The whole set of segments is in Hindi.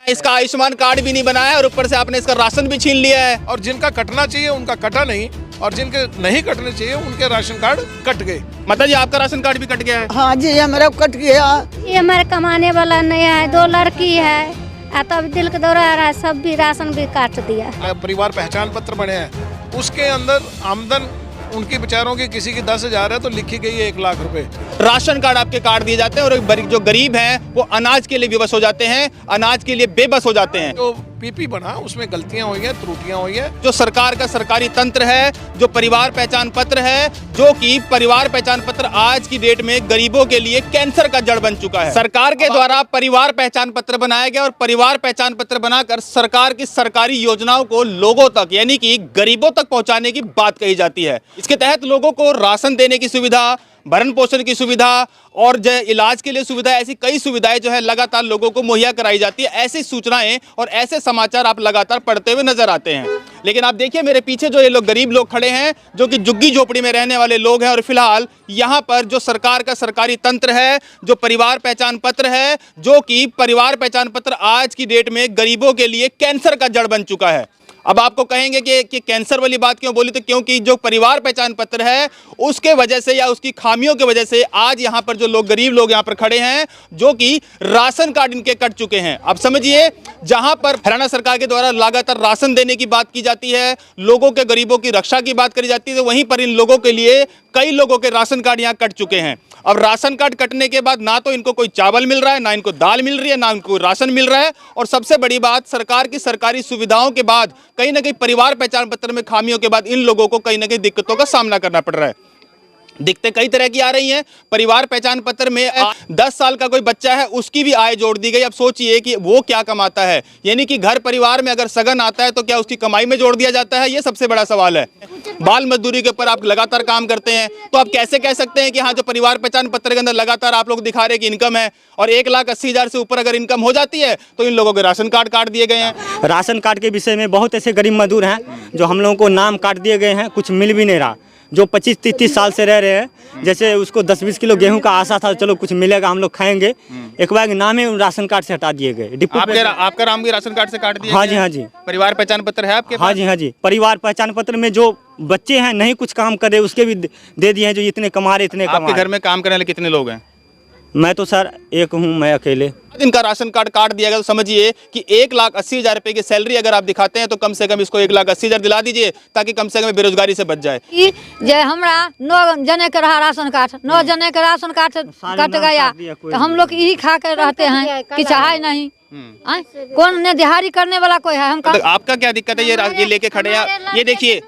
इसका आयुष्मान कार्ड भी नहीं बनाया और ऊपर से आपने इसका राशन भी छीन लिया है। और जिनका कटना चाहिए उनका कटा नहीं, और जिनके नहीं कटने चाहिए उनके राशन कार्ड कट गए। माता जी आपका राशन कार्ड भी कट गया है? हाँ जी, हमारा कट गया। ये हमारे कमाने वाला नहीं है, 2 लड़की है, तो अब दिल का दौरा आ रहा है, सब भी राशन भी काट दिया। परिवार पहचान पत्र बने हैं, उसके अंदर आमदन उनकी बेचारों की किसी की 10,000 है तो लिखी गई है 1 लाख रुपए। राशन कार्ड आपके काट दिए जाते हैं और जो गरीब हैं वो अनाज के लिए विवश हो जाते हैं, अनाज के लिए बेबस हो जाते हैं। जो पीपी बना उसमें गलतियां हुई हैं, त्रुटियां हुई हैं। जो सरकार का सरकारी तंत्र है, जो परिवार पहचान पत्र है, जो कि परिवार पहचान पत्र आज की डेट में गरीबों के लिए कैंसर का जड़ बन चुका है। सरकार के द्वारा परिवार पहचान पत्र बनाया गया और परिवार पहचान पत्र बनाकर सरकार की सरकारी योजनाओं को लोगों तक यानी कि गरीबों तक पहुंचाने की बात कही जाती है। इसके तहत लोगों को राशन देने की सुविधा, भरण पोषण की सुविधा और इलाज के लिए सुविधा, ऐसी कई सुविधाएं जो है लगातार लोगों को मुहैया कराई जाती है। ऐसी सूचनाएं और ऐसे समाचार आप लगातार पढ़ते हुए नजर आते हैं। लेकिन आप देखिए मेरे पीछे जो ये लोग गरीब लोग खड़े हैं, जो कि झुग्गी झोपड़ी में रहने वाले लोग हैं, और फिलहाल यहाँ पर जो सरकार का सरकारी तंत्र है, जो परिवार पहचान पत्र है, जो कि परिवार पहचान पत्र आज की डेट में गरीबों के लिए कैंसर का जड़ बन चुका है। अब आपको कहेंगे कि कैंसर वाली बात क्यों बोली, तो क्योंकि जो परिवार पहचान पत्र है उसके वजह से या उसकी खामियों की वजह से आज यहाँ पर जो लोग गरीब लोग यहाँ पर खड़े हैं, जो कि राशन कार्ड इनके कट चुके हैं। अब समझिए, जहाँ पर हरियाणा सरकार के द्वारा लगातार राशन देने की बात की जाती है, लोगों के गरीबों की रक्षा की बात करी जाती है, तो वहीं पर इन लोगों के लिए कई लोगों के राशन कार्ड यहाँ कट चुके हैं। अब राशन कार्ड कटने के बाद ना तो इनको कोई चावल मिल रहा है, ना इनको दाल मिल रही है, ना इनको राशन मिल रहा है, और सबसे बड़ी बात, सरकार की सरकारी सुविधाओं के बाद कहीं ना कहीं परिवार पहचान पत्र में खामियों के बाद इन लोगों को कहीं ना कहीं दिक्कतों का सामना करना पड़ रहा है। दिक्कतें कई तरह की आ रही हैं। परिवार पहचान पत्र में 10 साल का कोई बच्चा है उसकी भी आय जोड़ दी गई। अब सोचिए कि वो क्या कमाता है, यानी कि घर परिवार में अगर सगन आता है तो क्या उसकी कमाई में जोड़ दिया जाता है? ये सबसे बड़ा सवाल है। बाल मजदूरी के ऊपर आप लगातार काम करते हैं, तो आप कैसे कह सकते हैं कि हाँ, जो परिवार पहचान पत्र के अंदर लगातार आप लोग दिखा रहे हैं कि इनकम है, और 1,80,000 से ऊपर अगर इनकम हो जाती है तो इन लोगों के राशन कार्ड काट दिए गए हैं। राशन कार्ड के विषय में बहुत ऐसे गरीब मजदूर हैं जो हम लोगों को नाम काट दिए गए हैं, कुछ मिल भी नहीं रहा। जो 25-30 साल से रह रहे हैं, जैसे उसको 10-20 किलो गेहूं का आशा था, चलो कुछ मिलेगा हम लोग खाएंगे, एक बार नाम ही राशन कार्ड से हटा दिए गए। आपका नाम भी राशन कार्ड से काट दिया? हाँ जी, हाँ जी। परिवार पहचान पत्र है आपके? हाँ जी, हाँ जी। परिवार पहचान पत्र में जो बच्चे हैं नहीं कुछ काम कर रहे उसके भी दे दिए हैं, जो इतने कमा रहे इतने कमा। आपके घर में काम करने वाले कितने लोग हैं? मैं तो सर एक हूँ, मैं अकेले। इनका राशन कार्ड काट दिया गया, तो समझिए कि 1,80,000 रुपए की सैलरी अगर आप दिखाते हैं तो कम से कम इसको 1,80,000 दिला दीजिए, ताकि कम से कम बेरोजगारी से बच जाए। जे हमरा 9 जने के रहा राशन कार्ड, 9 जने के राशन कार्ड कट गया, तो हम लोग यही खा कर रहते हैं कि चाहे नहीं। कौन ने दिहाड़ी करने वाला कोई है? हम आपका क्या दिक्कत है? ये लेके खड़े हैं, ये देखिए,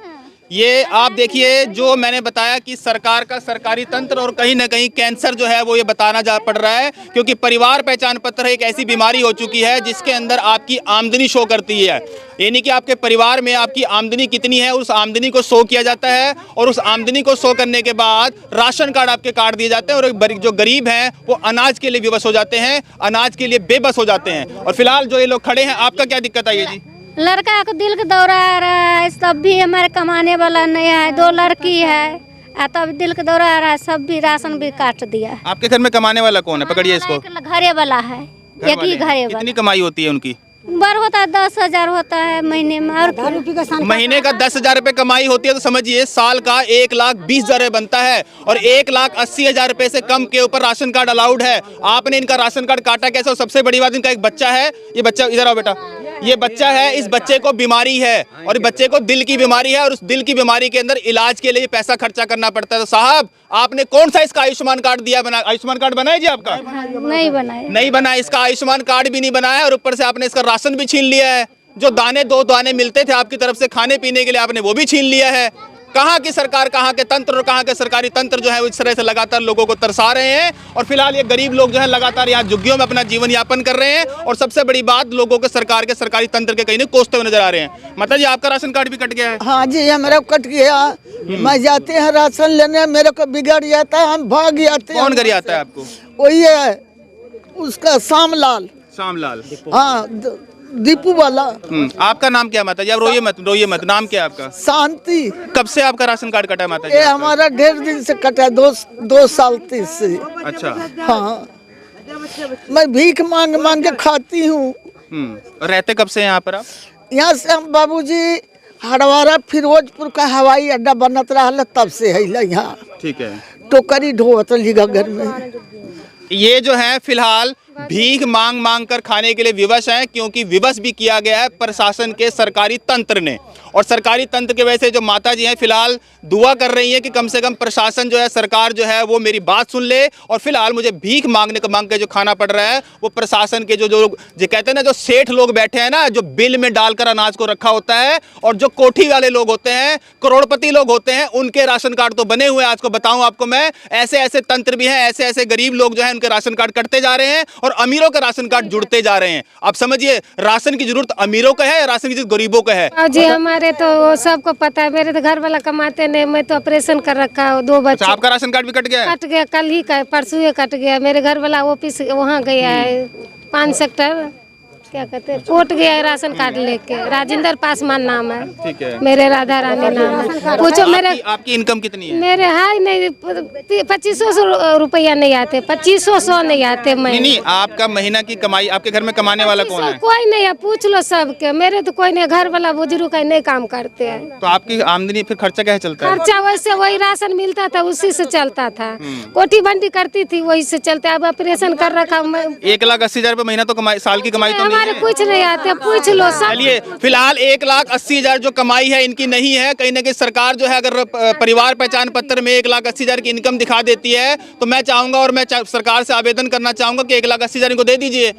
ये आप देखिए, जो मैंने बताया कि सरकार का सरकारी तंत्र और कहीं ना कहीं कैंसर जो है वो ये बताना जा पड़ रहा है, क्योंकि परिवार पहचान पत्र एक ऐसी बीमारी हो चुकी है जिसके अंदर आपकी आमदनी शो करती है, यानी कि आपके परिवार में आपकी आमदनी कितनी है उस आमदनी को शो किया जाता है, और उस आमदनी को शो करने के बाद राशन कार्ड आपके काट दिए जाते हैं, और जो गरीब हैं वो अनाज के लिए विवश हो जाते हैं, अनाज के लिए बेबस हो जाते हैं। और फिलहाल जो ये लोग खड़े हैं, आपका क्या दिक्कत आई है जी? लड़का को दिल का दौरा आ रहा है, सब भी हमारे कमाने वाला नहीं है, 2 लड़की है, तो अब दिल का दौरा आ रहा है, सब भी राशन भी काट दिया। आपके घर में कमाने वाला कौन है? पकड़िए इसको। घरे वाला है, एक ही घरे वाला। कितनी कमाई होती है उनकी? बार होता है 10,000 होता है महीने में, और महीने का 10,000 रुपए कमाई होती है, तो समझिए साल का 1,20,000 बनता है, और 1,80,000 रुपए से कम के ऊपर राशन कार्ड अलाउड है। आपने इनका राशन कार्ड काटा कैसे? और सबसे बड़ी बात, इनका एक बच्चा है, ये बच्चा इधर आओ बेटा, ये बच्चा है, इस बच्चे को बीमारी है, और बच्चे को दिल की बीमारी है, और उस दिल की बीमारी के अंदर इलाज के लिए पैसा खर्चा करना पड़ता है। तो साहब, आपने कौन सा इसका आयुष्मान कार्ड दिया? बना आयुष्मान कार्ड बनाया जी आपका? नहीं बनाया। नहीं बनाया, इसका आयुष्मान कार्ड भी नहीं बनाया, और ऊपर से आपने इसका राशन भी छीन लिया है। जो 2 दाने मिलते थे आपकी तरफ से खाने पीने के लिए, आपने वो भी छीन लिया है। कहाँ की सरकार, कहाँ के तंत्र और कहाँ के सरकारी तंत्र जो है वो इस तरह से लगातार लोगों को तरसा रहे हैं, और फिलहाल ये गरीब लोग जो है लगातार यहाँ झुग्गियों में अपना जीवन यापन कर रहे हैं, और सबसे बड़ी बात, लोगों के सरकार के सरकारी तंत्र के कहीं नहीं कोसते हुए नजर आ रहे हैं। माता जी आपका राशन कार्ड भी कट गया है? हाँ जी, हमारा कट गया। मैं जाते हैं राशन लेने, मेरे को बिगड़ जाता है, हम भाग जाते हैं। कौन घर आता है आपको? वही है उसका श्यामलाल। श्यामलाल? हाँ, दीपू वाला। आपका नाम क्या माता जी? आप रोइए मत, नाम क्या है आपका? शांति। कब से आपका राशन कार्ड कटा है माता जी? ये हमारा 1.5 दिन से कटा है, 2 साल 30 से। अच्छा। हाँ, मैं भीख मांग मांग के खाती हूँ। रहते कब से हैं यहाँ पर आप? यहाँ से हम बाबूजी हड़वारा फिरोजपुर का हवाई अड्डा बनत रहा तब से है यहाँ ठीक है। टोकरी ढोवत लीगा घर में। ये जो है फिलहाल भीख मांग मांग कर खाने के लिए विवश हैं, क्योंकि विवश भी किया गया है प्रशासन के सरकारी तंत्र ने। और सरकारी तंत्र के वजह से जो माता जी हैं फिलहाल दुआ कर रही हैं कि कम से कम प्रशासन जो है, सरकार जो है वो मेरी बात सुन ले, और फिलहाल मुझे भीख मांग के जो खाना पड़ रहा है वो प्रशासन के जो कहते हैं ना, जो सेठ लोग बैठे हैं ना, जो बिल में डालकर अनाज को रखा होता है, और जो कोठी वाले लोग होते हैं, करोड़पति लोग होते हैं, उनके राशन कार्ड तो बने हुए हैं। आज को बताऊं आपको मैं, ऐसे ऐसे तंत्र भी हैं, ऐसे ऐसे गरीब लोग जो है उनके राशन कार्ड कटते जा रहे हैं और अमीरों का राशन कार्ड जुड़ते जा रहे हैं। आप समझिए, राशन की जरूरत अमीरों का है, राशन की जरूरत गरीबों का है। जी हमारे तो वो सबको पता है, मेरे तो घर वाला कमाते नहीं, मैं तो ऑपरेशन कर रखा हूँ, 2 बच्चे। आपका राशन कार्ड भी कट गया है? कट गया, कल ही का, परसों ही कट गया। मेरे घर वाला ऑफिस वहाँ गया है 5 सेक्टर, क्या कहते हैं, कोर्ट गया है राशन कार्ड लेके। राजेंद्र पासवान नाम है। ठीक है। मेरे राधा रानी नाम है। पूछो मेरे, आपकी इनकम कितनी है? मेरे हाई नहीं 2500 रुपया नहीं आते, 2500 नहीं आते। नहीं, आपका महीना की कमाई, आपके घर में कमाने वाला कौन है? कोई नहीं है, पूछ लो सबके। मेरे तो कोई नहीं, घर वाला बुजुर्ग का नहीं काम करते हैं। तो आपकी आमदनी फिर खर्चा कैसे चलता है? खर्चा वैसे वही राशन मिलता था, उसी से चलता था। कोठी बंडी करती थी, वही से चलता है। अब ऑपरेशन कर रखा मैं। 1,80,000 रुपए महीना तो कमाई, साल की कमाई तो नहीं हमारे है। कुछ नहीं आते, पूछ लो सब। चलिए, फिलहाल 1,80,000 जो कमाई है इनकी नहीं है। कहीं ना कहीं सरकार जो है अगर परिवार पहचान पत्र में 1,80,000 की इनकम दिखा देती है तो मैं चाहूंगा, और मैं सरकार से आवेदन करना चाहूंगा कि 1,80,000 इनको दे दीजिए।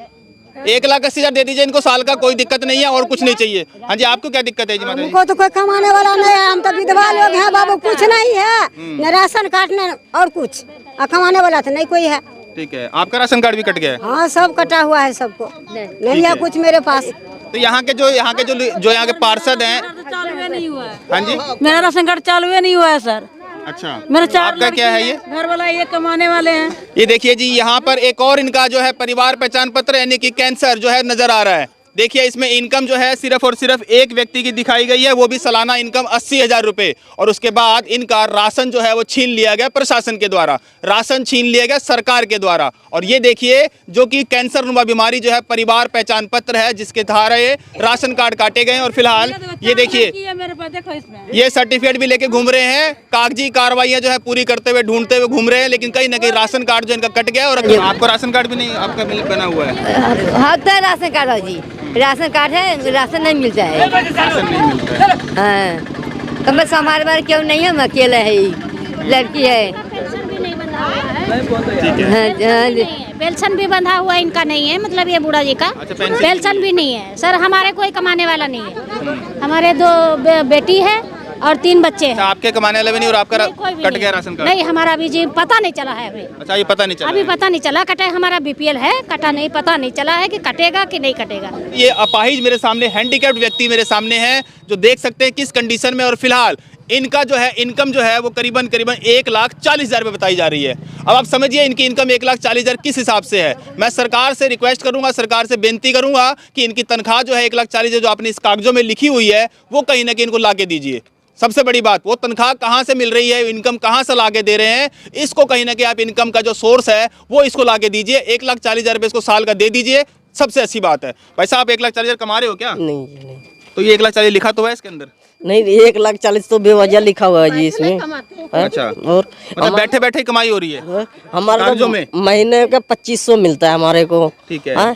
1,80,000 दे दीजिए इनको, साल का कोई दिक्कत नहीं है और कुछ नहीं चाहिए। हाँ जी, आपको क्या दिक्कत है जी माता जी? हमको तो कोई कमाने वाला नहीं है, हम तो विधवा लोग हैं बाबू, कुछ नहीं है, न राशन कार्ड न और कुछ, कमाने वाला तो नहीं कोई है। ठीक है। आपका राशन कार्ड भी कट गया है? हाँ, सब कटा हुआ है, सबको नहीं है कुछ मेरे पास। तो यहाँ के यहाँ के पार्षद हैं, हाँ जी, मेरा राशन कार्ड चालू ही नहीं हुआ है सर। अच्छा, मेरा 4 आपका क्या है? ये घर वाला, ये कमाने वाले हैं। ये देखिए जी, यहाँ पर एक और इनका जो है परिवार पहचान पत्र यानी कि कैंसर जो है नजर आ रहा है। देखिए, इसमें इनकम जो है सिर्फ और सिर्फ एक व्यक्ति की दिखाई गई है, वो भी सालाना इनकम 80,000 रुपए। और उसके बाद इनका राशन जो है वो छीन लिया गया प्रशासन के द्वारा, राशन छीन लिया गया सरकार के द्वारा। और ये देखिए, जो कि कैंसर नुमा बीमारी जो है परिवार पहचान पत्र है, जिसके द्वारा ये राशन कार्ड काटे गए। और फिलहाल ये देखिए, मेरे पास देखो, इसमें ये सर्टिफिकेट भी लेके घूम रहे हैं, कागजी कार्रवाइयां जो है पूरी करते हुए, ढूंढते हुए घूम रहे हैं, लेकिन कहीं ना कहीं राशन कार्ड जो इनका कट गया। और आपको राशन कार्ड भी नहीं, आपका बना हुआ है? हाँ, तो राशन कार्ड है जी, राशन कार्ड है, राशन नहीं मिलता है। राशन नहीं मिलता है। हाँ, तो बस हमारे बारे क्यों नहीं है, हम अकेले है, लड़की है। पेंशन भी बंधा हुआ इनका नहीं है, मतलब ये बूढ़ा जी का पेंशन भी नहीं है सर। हमारे कोई कमाने वाला नहीं है, हमारे 2 बेटी है और 3 बच्चे हैं। आपके कमाने वाले भी नहीं और आपका कट गया राशन कार्ड? नहीं, हमारा अभी जी पता नहीं चला है अभी। अच्छा, ये पता नहीं चला? अभी पता नहीं चला, कटा हमारा बीपीएल है, कटा नहीं, पता नहीं चला है कि कटेगा कि नहीं कटेगा। ये अपाहिज मेरे सामने, हैंडीकैप्ड व्यक्ति मेरे सामने है, जो देख सकते हैं किस कंडीशन में। और फिलहाल इनका जो है इनकम जो है वो करीबन 1,40,000 रुपये बताई जा रही है। अब आप समझिए इनकी इनकम 1,40,000 किस हिसाब से है। मैं सरकार से रिक्वेस्ट करूंगा, सरकार से बेनती करूंगा कि इनकी तनख्वाह जो है 1,40,000 जो आपने इस कागजों में लिखी हुई है, वो कहीं ना कहीं इनको ला के दीजिए। सबसे बड़ी बात, वो तनख्वाह कहाँ से मिल रही है, इनकम कहाँ से लाके दे रहे हैं, इसको कहीं ना कहीं आप इनकम का जो सोर्स है वो इसको लाके दीजिए। 1,40,000 रुपये इसको साल का दे दीजिए, सबसे अच्छी बात है। पैसा आप 1,40,000 कमा रहे हो क्या? नहीं। तो ये 1,40,000 लिखा तो है इसके अंदर? नहीं, 1,40,000 तो बेवजह लिखा हुआ है जी इसमें। अच्छा, और मतलब बैठे बैठे कमाई हो रही है हमारे को? महीने का 2500 मिलता है हमारे को। ठीक है,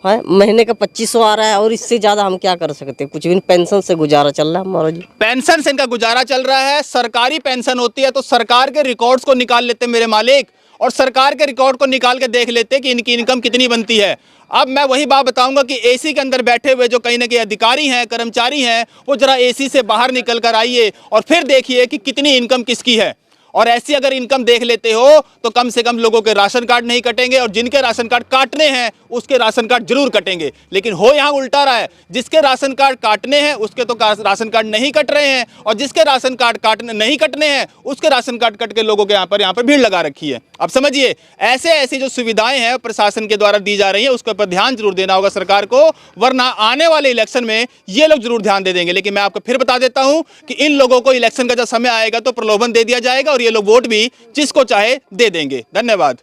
महीने का 2500 आ रहा है, और इससे ज्यादा हम क्या कर सकते हैं? कुछ भी, पेंशन से गुजारा चल रहा है हमारा जी। पेंशन से इनका गुजारा चल रहा है। सरकारी पेंशन होती है तो सरकार के रिकॉर्ड्स को निकाल लेते मेरे मालिक, और सरकार के रिकॉर्ड को निकाल के देख लेते कि इनकी इनकम कितनी बनती है। अब मैं वही बात बताऊंगा कि एसी के अंदर बैठे हुए जो कहीं ना कहीं अधिकारी हैं, कर्मचारी हैं, वो जरा एसी से बाहर निकल कर आइए और फिर देखिए कि कितनी इनकम किसकी है। और ऐसी अगर इनकम देख लेते हो तो कम से कम लोगों के राशन कार्ड नहीं कटेंगे, और जिनके राशन कार्ड काटने हैं उसके राशन कार्ड जरूर कटेंगे। लेकिन हो यहाँ उल्टा रहा है, जिसके राशन कार्ड काटने हैं उसके तो राशन कार्ड नहीं कट रहे हैं, और जिसके राशन कार्ड काटने नहीं कटने हैं उसके राशन कार्ड कट के लोगों के यहाँ पर भीड़ लगा रखी है। अब समझिए, ऐसे ऐसी जो सुविधाएं हैं प्रशासन के द्वारा दी जा रही है, उसके ऊपर ध्यान जरूर देना होगा सरकार को, वरना आने वाले इलेक्शन में ये लोग जरूर ध्यान दे देंगे। लेकिन मैं आपको फिर बता देता हूं कि इन लोगों को इलेक्शन का जब समय आएगा तो प्रलोभन दे दिया जाएगा, और ये लोग वोट भी जिसको चाहे दे देंगे। धन्यवाद।